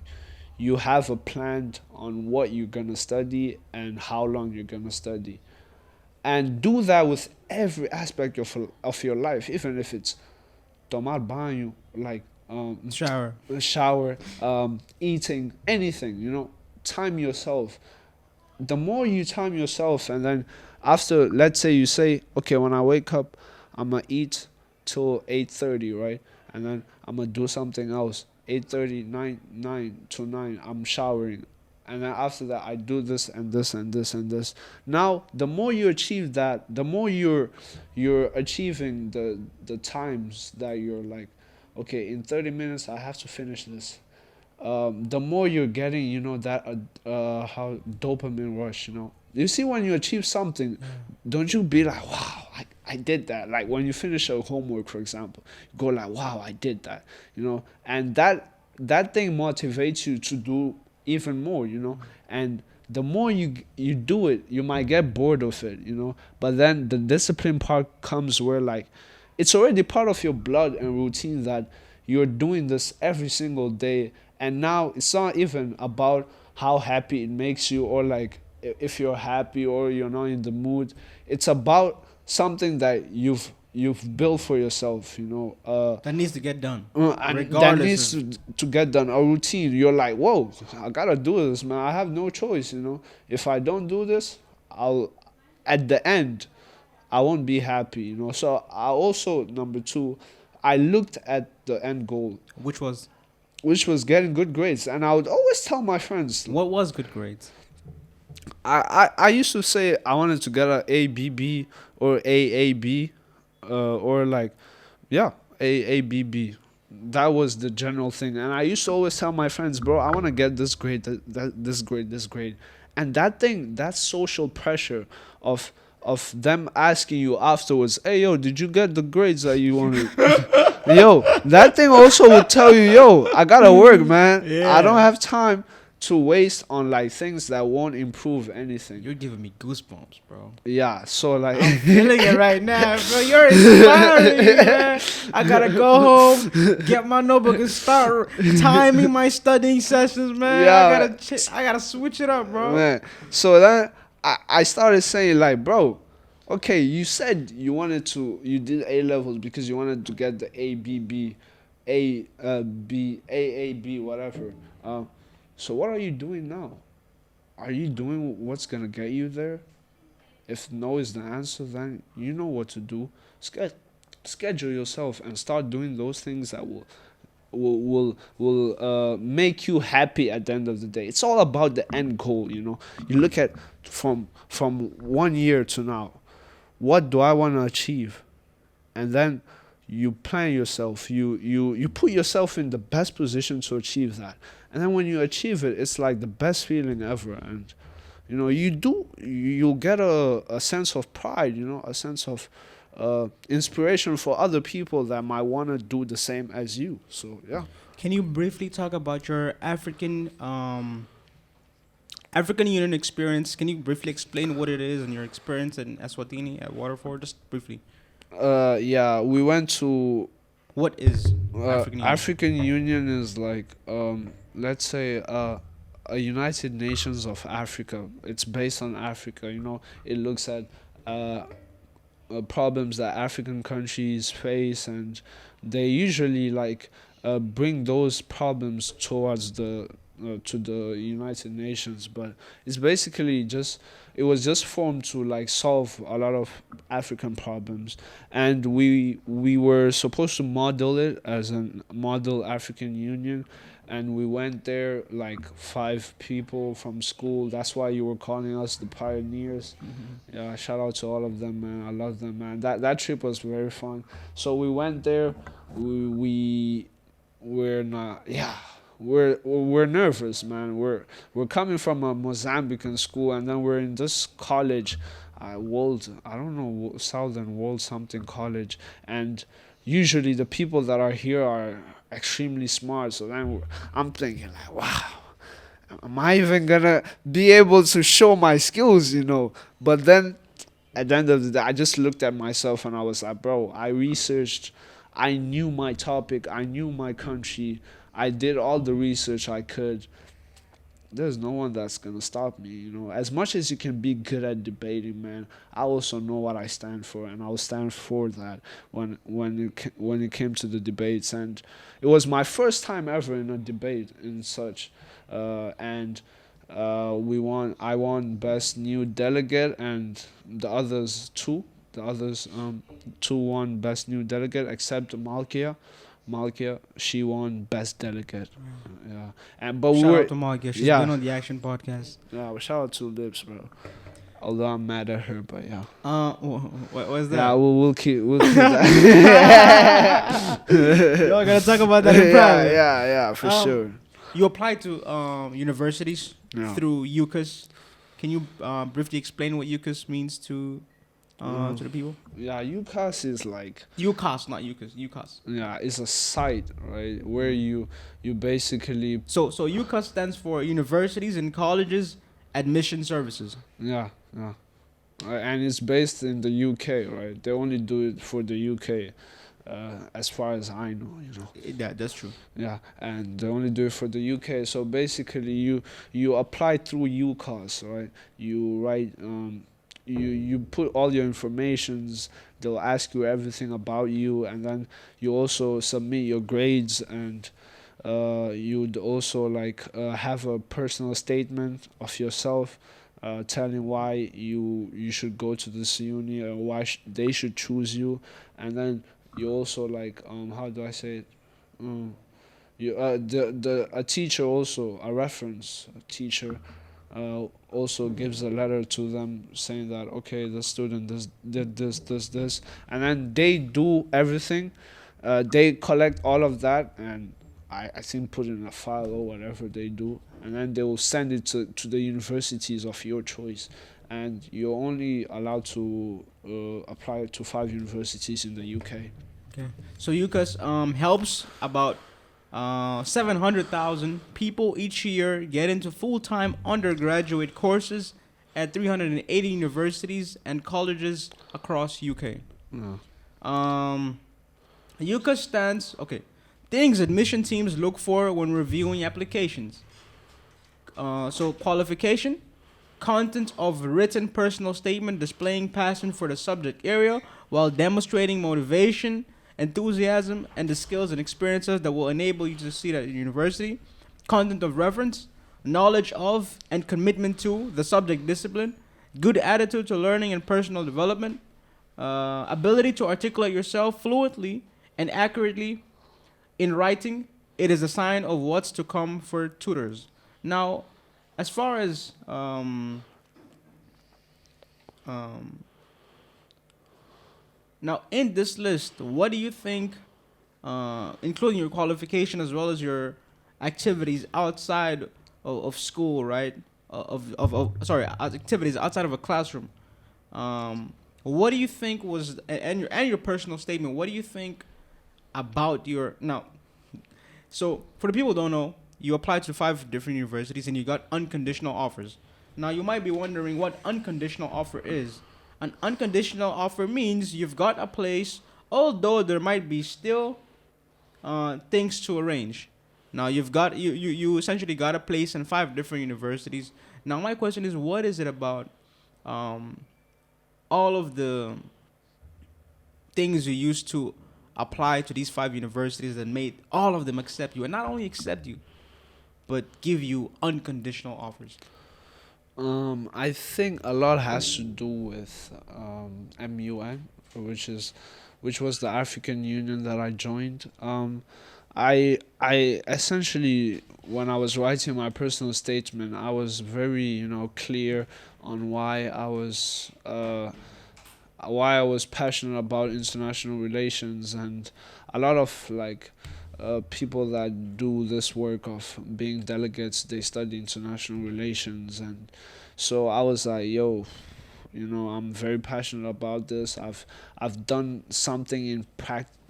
Speaker 2: you have a plan on what you're gonna study and how long you're gonna study, and do that with every aspect of your life, even if it's tomar baño, like
Speaker 1: Shower.
Speaker 2: shower, eating, anything. Time yourself. The more you time yourself, and then after, let's say you say, okay, when I wake up, I'm gonna eat till 8:30, right? And then I'm gonna do something else. 8:30, 9 to 9, I'm showering. And then after that, I do this and this and this and this. Now, the more you achieve that, the more you're achieving the times that you're like, okay, in 30 minutes, I have to finish this. The more you're getting, that how dopamine rush. You see, when you achieve something, don't you be like, wow, I did that. Like when you finish a homework, for example, you go like, wow, I did that. And that thing motivates you to do even more. And the more you do it, you might get bored of it. But then the discipline part comes where like it's already part of your blood and routine that you're doing this every single day. And now it's not even about how happy it makes you, or like if you're happy or you're not in the mood. It's about something that you've built for yourself.
Speaker 1: That needs to get done.
Speaker 2: And that
Speaker 1: Regardless
Speaker 2: needs to get done. A routine. You're like, whoa, I gotta do this, man. I have no choice. If I don't do this, I'll at the end I won't be happy. So I also, number two, I looked at the end goal,
Speaker 1: which was
Speaker 2: which was getting good grades. And I would always tell my friends,
Speaker 1: what was good grades?
Speaker 2: I used to say I wanted to get a ABB or AAB, or like, yeah, AABB. That was the general thing. And I used to always tell my friends, bro, I want to get this grade, this grade, this grade. And that thing, that social pressure of them asking you afterwards, hey, yo, did you get the grades that you wanted? Yo, that thing also would tell you, yo, I gotta work, man.
Speaker 1: Yeah.
Speaker 2: I don't have time to waste on like things that won't improve anything.
Speaker 1: You're giving me goosebumps, bro.
Speaker 2: Yeah, so like
Speaker 1: I'm feeling it right now, bro. You're inspiring me, man. I gotta go home, get my notebook, and start timing my studying sessions, man.
Speaker 2: Yeah.
Speaker 1: I gotta switch it up, bro.
Speaker 2: man. So then I started saying like, bro, okay, you said you did A levels because you wanted to get the ABB, AAB, whatever. So what are you doing now? Are you doing what's gonna get you there? If no is the answer, then you know what to do. Schedule yourself and start doing those things that will will make you happy at the end of the day. It's all about the end goal. You look at from 1 year to now, what do I want to achieve? And then you plan yourself, you put yourself in the best position to achieve that. And then when you achieve it, it's like the best feeling ever. And you'll get a sense of pride, a sense of inspiration for other people that might want to do the same as you. So yeah.
Speaker 1: Can you briefly talk about your African Union experience? Can you briefly explain what it is and your experience in Eswatini at Waterford? Just briefly.
Speaker 2: Yeah, we went to
Speaker 1: What is African Union?
Speaker 2: African Union is like let's say a United Nations of Africa. It's based on Africa. It looks at problems that African countries face, and they usually bring those problems towards to the United Nations. But it's basically it was just formed to solve a lot of African problems, and we were supposed to model it as a model African Union. And we went there 5 people from school. That's why you were calling us the pioneers.
Speaker 1: Mm-hmm.
Speaker 2: Yeah, shout out to all of them, man. I love them, man. That trip was very fun. So we went there. We're not. Yeah, we're nervous, man. We're coming from a Mozambican school, and then we're in this college, World. I don't know, Southern World something college, and usually the people that are here are extremely smart. So then I'm thinking wow, am I even gonna be able to show my skills? But then at the end of the day, I just looked at myself and I was like, bro, I researched, I knew my topic, I knew my country, I did all the research I could. There's no one that's gonna stop me. As much as you can be good at debating, man, I also know what I stand for, and I'll stand for that when it came to the debates. And it was my first time ever in a debate in such, and we won. I won best new delegate, and the others two won best new delegate, except Malkia, she won best delegate. Yeah, but
Speaker 1: shout out to Malkia. She's been on the Action podcast.
Speaker 2: Yeah, well, shout out to Lips, bro. Although I'm mad at her, but yeah.
Speaker 1: What was that?
Speaker 2: Yeah, we'll keep that.
Speaker 1: Y'all gotta talk about that in private.
Speaker 2: Yeah, for sure.
Speaker 1: You applied to universities through Ucas. Can you briefly explain what Ucas means to the people?
Speaker 2: Yeah, Ucas is
Speaker 1: Ucas, not Ucas. Ucas.
Speaker 2: Yeah, it's a site, right, where you basically.
Speaker 1: So Ucas stands for Universities and Colleges Admission Services.
Speaker 2: Yeah. And it's based in the UK, right? They only do it for the UK, as far as I know,
Speaker 1: Yeah, that's true.
Speaker 2: Yeah, and they only do it for the UK. So basically, you apply through UCAS, right? You write. You put all your informations. They'll ask you everything about you, and then you also submit your grades, and you'd also have a personal statement of yourself, telling why you should go to this uni, or why they should choose you. And then you also how do I say it? A teacher, also a reference teacher, also gives a letter to them saying that, okay, the student did this, and then they do everything. They collect all of that, and I think put in a file or whatever they do, and then they will send it to the universities of your choice. And you're only allowed to apply to 5 universities in the UK.
Speaker 1: Okay. So UCAS helps about 700,000 people each year get into full-time undergraduate courses at 380 universities and colleges across UK. UCAS stands... Okay. Things admission teams look for when reviewing applications. So qualification, content of written personal statement displaying passion for the subject area while demonstrating motivation, enthusiasm, and the skills and experiences that will enable you to succeed at university. Content of reference, knowledge of and commitment to the subject discipline, good attitude to learning and personal development, ability to articulate yourself fluently and accurately in writing, It is a sign of what's to come for tutors. Now, as far as um, now in this list, what do you think, including your qualification as well as your activities outside of school, right? Sorry, activities outside of a classroom. What do you think was and your personal statement? What do you think about your now? So for the people who don't know, you applied to 5 different universities and you got unconditional offers. Now you might be wondering what unconditional offer is. An unconditional offer means you've got a place, although there might be still things to arrange. Now you essentially got a place in 5 different universities. Now my question is, what is it about all of the things you used to apply to these 5 universities that made all of them accept you, and not only accept you, but give you unconditional offers?
Speaker 2: I think a lot has to do with MUN, which was the African Union that I joined. I essentially, when I was writing my personal statement, I was very clear on why I was passionate about international relations. And a lot of people that do this work of being delegates, they study international relations. And so I was like, yo, I'm very passionate about this. I've done something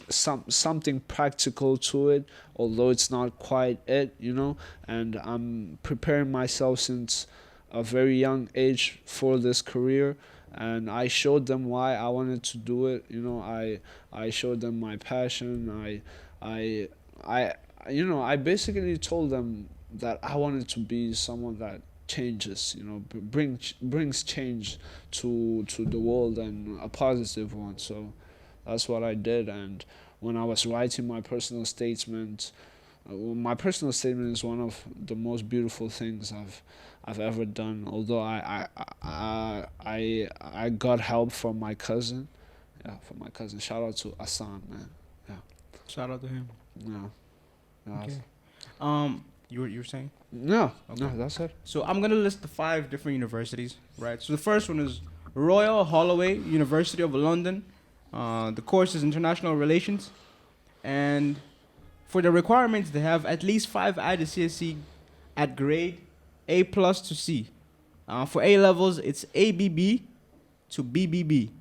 Speaker 2: something practical to it, although it's not quite it, and I'm preparing myself since a very young age for this career. And I showed them why I wanted to do it. I showed them my passion. I basically told them that I wanted to be someone that changes, brings change to the world, and a positive one. So that's what I did. And when I was writing my personal statement, my personal statement is one of the most beautiful things I've ever done. Although I got help from my cousin. Yeah, from my cousin. Shout out to Asan, man. Yeah.
Speaker 1: Shout out to him.
Speaker 2: Yeah.
Speaker 1: Okay. You were saying?
Speaker 2: No,
Speaker 1: Okay.
Speaker 2: no, that's it.
Speaker 1: So I'm gonna list the 5 different universities, right? So the first one is Royal Holloway, University of London. The course is International Relations, and for the requirements, they have at least 5 IGCSE at grade A plus to C. For A levels, it's ABB to BBB.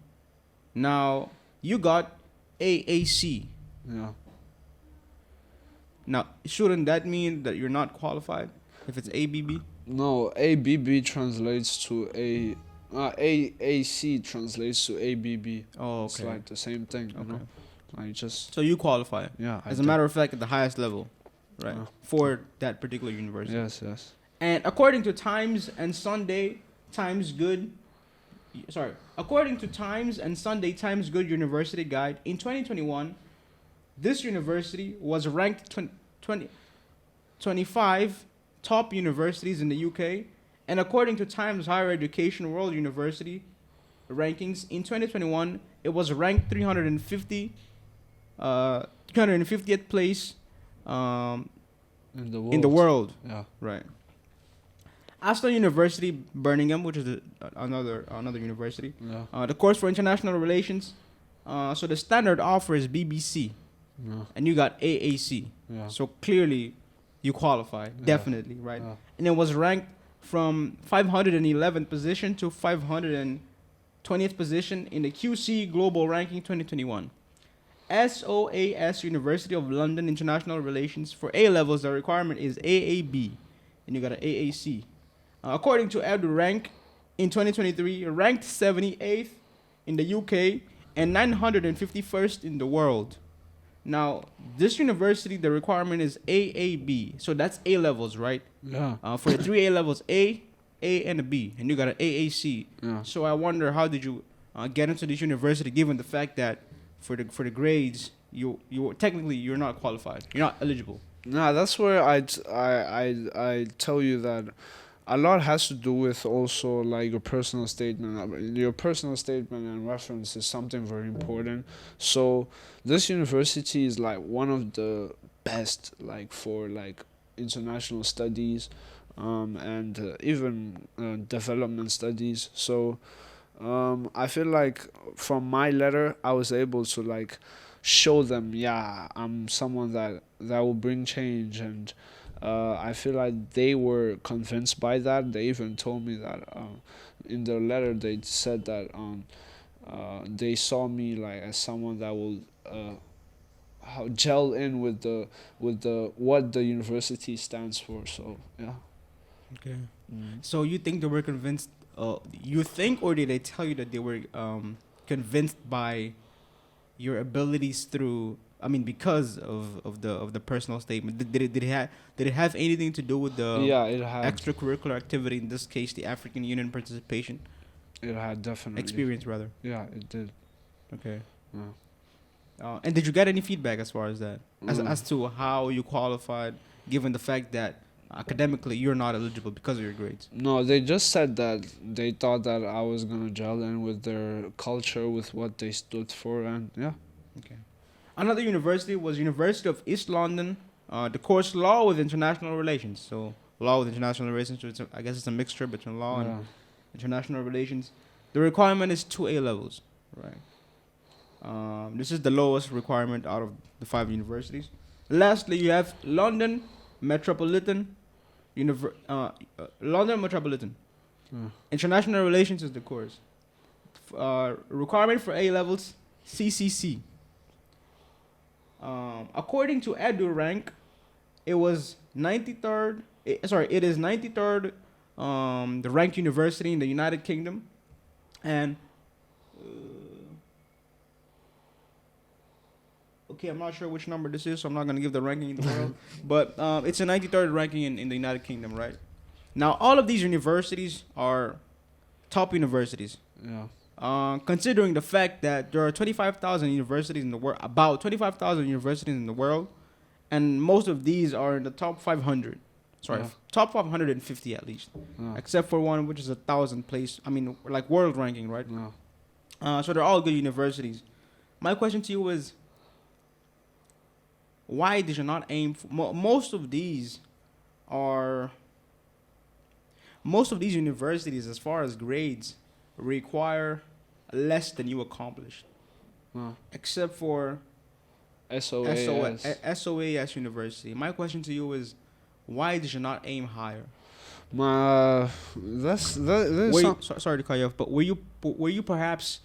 Speaker 1: Now you got AAC.
Speaker 2: Yeah.
Speaker 1: Now shouldn't that mean that you're not qualified if it's ABB?
Speaker 2: No, ABB translates to AAC translates to ABB.
Speaker 1: Oh,
Speaker 2: It's
Speaker 1: okay.
Speaker 2: like the same thing, you know. Like just
Speaker 1: So you qualify.
Speaker 2: yeah.
Speaker 1: As a matter of fact, at the highest level, right, for that particular university.
Speaker 2: Yes.
Speaker 1: And according to Times and Sunday Times Good, according to Times and Sunday Times Good University Guide, in 2021, this university was ranked 25 top universities in the UK. And according to Times Higher Education World University rankings, in 2021, it was ranked 350th place
Speaker 2: in
Speaker 1: in the world.
Speaker 2: Yeah.
Speaker 1: Right. Aston University, Birmingham, which is another university.
Speaker 2: Yeah.
Speaker 1: The course for international relations. So the standard offer is BBC,
Speaker 2: Yeah.
Speaker 1: and you got AAC.
Speaker 2: Yeah.
Speaker 1: So clearly, you qualify,
Speaker 2: Yeah.
Speaker 1: definitely, right?
Speaker 2: Yeah.
Speaker 1: And it was ranked from 511th position to 520th position in the QC Global Ranking 2021. SOAS University of London International Relations, for A levels, the requirement is AAB, and you got an AAC. According to EduRank, in 2023, ranked 78th in the UK and 951st in the world. Now, this university, the requirement is AAB, so that's A levels, right?
Speaker 2: Yeah.
Speaker 1: For the 3 A levels, A, and a B, and you got an AAC.
Speaker 2: Yeah.
Speaker 1: So I wonder, how did you get into this university, given the fact that for the grades, you technically you're not qualified, you're not eligible.
Speaker 2: Nah, that's where I tell you that a lot has to do with also like your personal statement. Your personal statement and reference is something very important. So this university is like one of the best like for like international studies, and even development studies. So I feel like from my letter, I was able to like show them, yeah, I'm someone that will bring change, and I feel like they were convinced by that. They even told me that in their letter they said that they saw me like as someone that will gel in with the what the university stands for. So yeah.
Speaker 1: Okay.
Speaker 2: Mm.
Speaker 1: So you think they were convinced? You think, or did they tell you that they were convinced by your abilities through? I mean, because of the personal statement. Did it have anything to do with the
Speaker 2: Yeah, it had.
Speaker 1: extracurricular activity? In this case, the African Union participation
Speaker 2: It had definitely.
Speaker 1: experience, rather.
Speaker 2: Yeah, it did.
Speaker 1: Okay.
Speaker 2: Yeah.
Speaker 1: And did you get any feedback as far as that, as
Speaker 2: Mm.
Speaker 1: as to how you qualified, given the fact that academically you're not eligible because of your grades?
Speaker 2: No, they just said that they thought that I was gonna gel in with their culture, with what they stood for, and yeah.
Speaker 1: Okay. Another university was University of East London. The course law with international relations. So law with international relations. So I guess it's a mixture between law and
Speaker 2: Yeah.
Speaker 1: international relations. The requirement is 2 A levels, right? This is the lowest requirement out of the 5 universities. Lastly, you have London Metropolitan London Metropolitan.
Speaker 2: Yeah.
Speaker 1: International relations is the course. Requirement for A levels, CCC. According to EduRank, it was 93rd. It is 93rd, the ranked university in the United Kingdom, and okay, I'm not sure which number this is, so I'm not gonna give the ranking in the world, but it's a 93rd ranking in the United Kingdom, right? Now, all of these universities are top universities.
Speaker 2: Yeah.
Speaker 1: Considering the fact that there are 25,000 universities in the world, about 25,000 universities in the world, and most of these are in the top 500. Sorry,
Speaker 2: Yeah.
Speaker 1: top 550 at least,
Speaker 2: Yeah.
Speaker 1: except for one which is 1,000 place. I mean, like world ranking, right?
Speaker 2: Yeah.
Speaker 1: So they're all good universities. My question to you is, why did you not aim for most of these are most of these universities, as far as grades, require less than you accomplished,
Speaker 2: Yeah.
Speaker 1: except for
Speaker 2: SOAS.
Speaker 1: SOAS University. My question to you is, why did you not aim higher?
Speaker 2: That's
Speaker 1: Were you, sorry to cut you off, but were you perhaps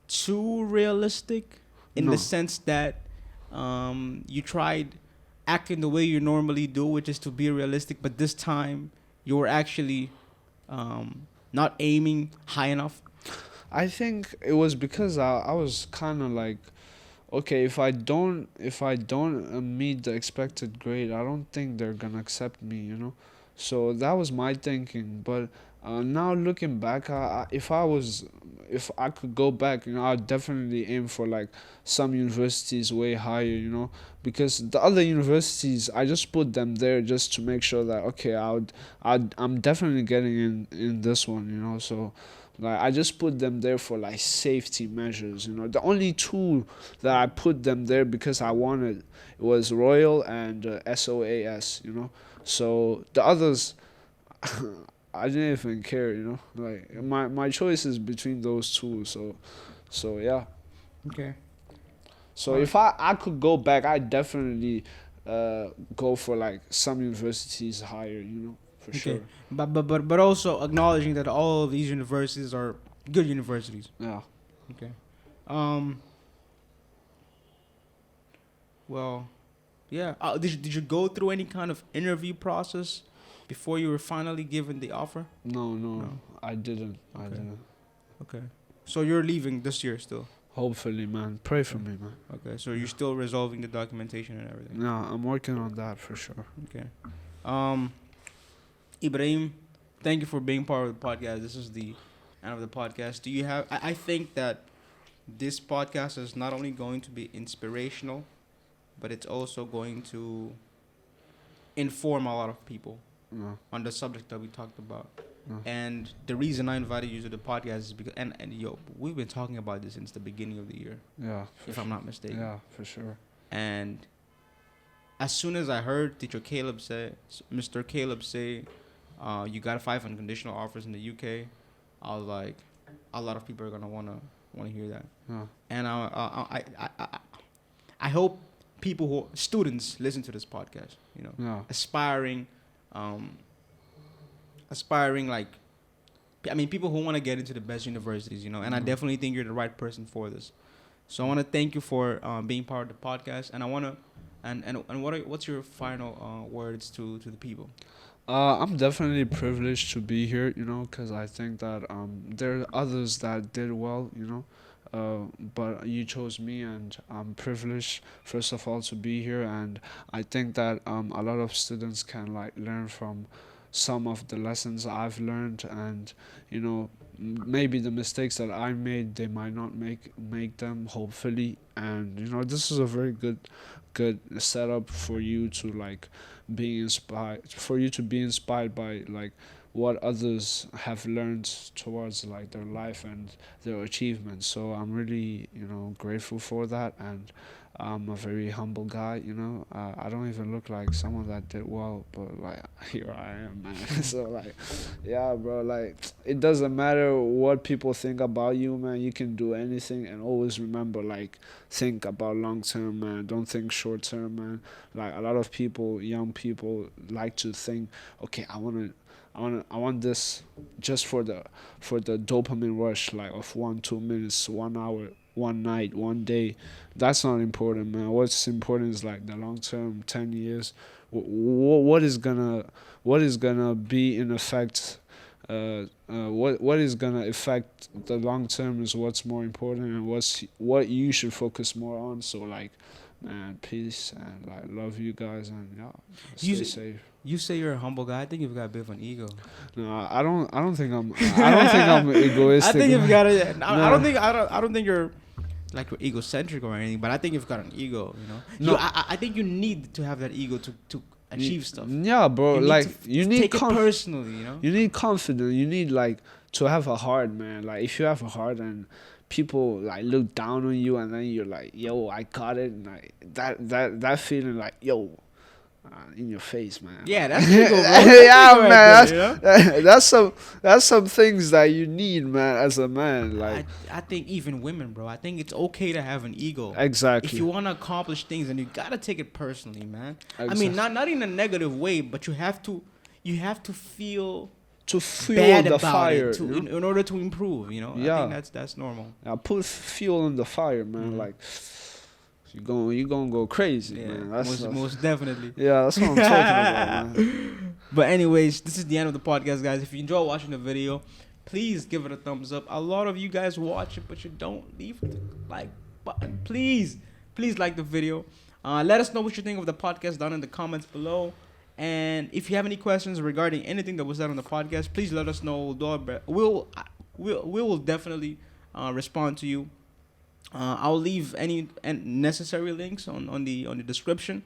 Speaker 1: too realistic in
Speaker 2: No.
Speaker 1: the sense that you tried acting the way you normally do, which is to be realistic, but this time you were actually not aiming high enough?
Speaker 2: I think it was because I was kind of like, okay, if I don't meet the expected grade, I don't think they're gonna accept me, you know. So that was my thinking. But now looking back, if I could go back, you know, I'd definitely aim for like some universities way higher, you know, because the other universities I just put them there just to make sure that okay, I'm definitely getting in this one, you know. So like I just put them there for like safety measures, you know. The only two that I put them there because I wanted was Royal and SOAS, you know. So the others, I didn't even care, you know. Like my choice is between those two, so yeah.
Speaker 1: Okay.
Speaker 2: So if I could go back, I definitely go for like some universities higher, you know, for
Speaker 1: Okay.
Speaker 2: sure.
Speaker 1: But also acknowledging that all of these universities are good universities.
Speaker 2: Yeah.
Speaker 1: Okay. Well, yeah. Did you go through any kind of interview process before you were finally given the offer?
Speaker 2: No,
Speaker 1: No.
Speaker 2: I didn't. I
Speaker 1: Okay.
Speaker 2: didn't.
Speaker 1: Okay. So you're leaving this year still.
Speaker 2: Hopefully, man. Pray for me, man.
Speaker 1: Okay. So you're still resolving the documentation and everything.
Speaker 2: No, I'm working on that for sure.
Speaker 1: Okay. Ibrahim, thank you for being part of the podcast. This is the end of the podcast. Do you have? I think that this podcast is not only going to be inspirational, but it's also going to inform a lot of people
Speaker 2: No,
Speaker 1: on the subject that we talked about.
Speaker 2: no.
Speaker 1: And the reason I invited you to the podcast is because and yo, we've been talking about this since the beginning of the year,
Speaker 2: Yeah.
Speaker 1: if I'm not mistaken.
Speaker 2: Yeah, for sure.
Speaker 1: And as soon as I heard Mr. Caleb say, you got 5 unconditional offers in the UK, I was like, a lot of people are gonna wanna hear that. And I hope students listen to this podcast. You know, aspiring like, I mean, people who want to get into the best universities. You know, and I definitely think you're the right person for this. So I want to thank you for being part of the podcast, and I want to, and what's your final words to the people?
Speaker 2: I'm definitely privileged to be here, you know, because I think that there are others that did well, you know, but you chose me, and I'm privileged, first of all, to be here. And I think that a lot of students can like learn from some of the lessons I've learned, and you know, maybe the mistakes that I made, they might not make them, hopefully. And you know, this is a very good setup for you to like be inspired by like what others have learned towards like their life and their achievements. So I'm really, you know, grateful for that. And I'm a very humble guy, you know. I don't even look like someone that did well, but like here I am, man. So like, yeah, bro, like it doesn't matter what people think about you, man. You can do anything, and always remember, like, think about long term, man. Don't think short term, man. Like a lot of people, young people, like to think, okay, I want this just for the dopamine rush, like of 1-2 minutes, 1 hour, one night, one day. That's not important, man. What's important is like the long term, 10 years. What is gonna be in effect? What is gonna affect the long term is what's more important, and what you should focus more on. So like, man, peace, and like love you guys, and yeah, stay safe.
Speaker 1: You say you're a humble guy. I think you've got a bit of an ego.
Speaker 2: No, I don't think I'm egoistic.
Speaker 1: I think you've got a. I don't think you're like you're egocentric or anything. But I think you've got an ego. You know. No. I think you need to have that ego to achieve stuff.
Speaker 2: Yeah, bro. You need
Speaker 1: take it personally. You know.
Speaker 2: You need confidence. You need like to have a heart, man. Like if you have a heart and people like look down on you, and then you're like, yo, I got it, and like that feeling like, yo. In your face, man.
Speaker 1: Yeah, that's ego, bro.
Speaker 2: Yeah, man. You know? That's some things that you need, man, as a man. Like
Speaker 1: I think even women, bro. I think it's okay to have an ego.
Speaker 2: Exactly.
Speaker 1: If you want to accomplish things, and you gotta take it personally, man.
Speaker 2: Exactly.
Speaker 1: I mean, not in a negative way, but you have to feel
Speaker 2: bad the
Speaker 1: about
Speaker 2: fire
Speaker 1: it in order to improve. You know.
Speaker 2: Yeah.
Speaker 1: I think that's normal.
Speaker 2: Yeah, put fuel in the fire, man. Mm-hmm. Like. You gonna go crazy, man.
Speaker 1: Most definitely.
Speaker 2: Yeah, that's what I'm talking about, man.
Speaker 1: But anyways, this is the end of the podcast, guys. If you enjoy watching the video, please give it a thumbs up. A lot of you guys watch it, but you don't leave the like button. Please like the video. Let us know what you think of the podcast down in the comments below. And if you have any questions regarding anything that was said on the podcast, please let us know. We will definitely respond to you. I'll leave any necessary links on the description.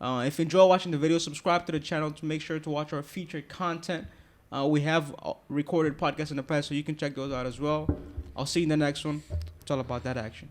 Speaker 1: If you enjoy watching the video, subscribe to the channel to make sure to watch our featured content. We have recorded podcasts in the past, so you can check those out as well. I'll see you in the next one. It's all about that action.